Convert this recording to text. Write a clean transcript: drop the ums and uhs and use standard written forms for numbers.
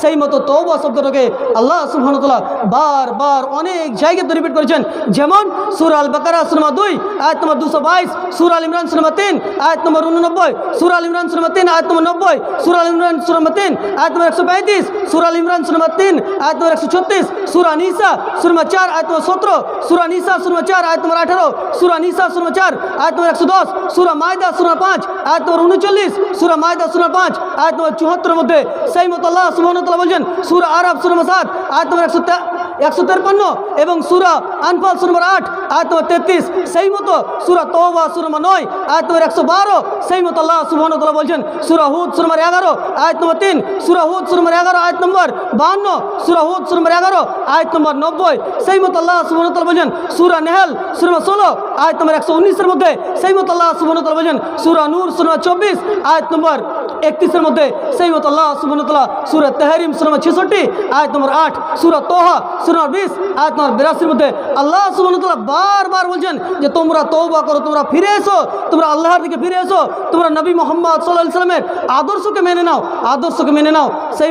সেই মতো তওবা শব্দটাকে আল্লাহ সুবহানাহু ওয়া তাআলা বারবার অনেক জায়গাতে রিপিট করেছেন। যেমন সূরা আল বাকারা সূরা নম্বর 2 আয়াত নম্বর 222, সূরা আল ইমরান সূরা নম্বর 3 আয়াত নম্বর 89, সূরা আল ইমরান সূরা নম্বর 3 আয়াত নম্বর 90, সূরা আল ইমরান সূরা নম্বর 3 আয়াত নম্বর 135, সূরা আল ইমরান সূরা নম্বর 3 আয়াত নম্বর 136, সূরা নিসা সূরা নম্বর 4 আয়াত নম্বর 17, সূরা নিসা সূরা নম্বর 4 আয়াত নম্বর 18, সূরা নিসা সূরা নম্বর 4 আয়াত নম্বর 110, সূরা মাইদা সূরা 5 আয়াত নম্বর 39, সূরা মাইদা সূরা 5 আয়াত নম্বর 74 এর মধ্যে সেই মতো আল্লাহ সুবহানাহু ওয়া তাআলা বলেন সূরা আরাফ সূরা নম্বর 7 আয়াত নম্বর 153 এবং সূরা আনফাল সূরা নম্বর 8 আয়াত নম্বর 33, সেই মতো সূরা তওবা সূরা নম্বর 9 আয়াত নম্বর 112, সেই মতো আল্লাহ সুবহানাহু ওয়া তাআলা বলেন সূরা হুদ সূরা নম্বর 11 আয়াত নম্বর 3, সূরা হুদ সূরা নম্বর 11 আয়াত নম্বর 52, সূরা হুদ সূরা নম্বর 11 আয়াত নম্বর 90, সেই মতো আল্লাহ সুবহানাহু ওয়া তাআলা বলেন সূরা নাহল সূরা নম্বর 16 আয়াত নম্বর 119 এর মধ্যে, সেই মতো আল্লাহ সুবহানাহু ওয়া তাআলা বলেন সূরা নূর সূরা নম্বর 24 আয়াত নম্বর 31 এর মধ্যে, সেই মতো আল্লাহ সুবহানাহু ওয়া তাআলা সূরা তাহরিম সূরা নম্বর 66 আয়াত নম্বর 8, সূরা তোহা সূরা নম্বর 20 আয়াত নম্বর 82 এর মধ্যে আল্লাহ সুবহানাহু ওয়া তাআলা বারবার বলছেন যে তোমরা তওবা করো, তোমরা ফিরে এসো, তোমরা আল্লাহর দিকে ফিরে এসো, তোমরা নবী মুহাম্মদ সাল্লাল্লাহু আলাইহি ওয়াসাল্লামের আদর্শকে মেনে নাও, আদর্শকে মেনে নাও। সেই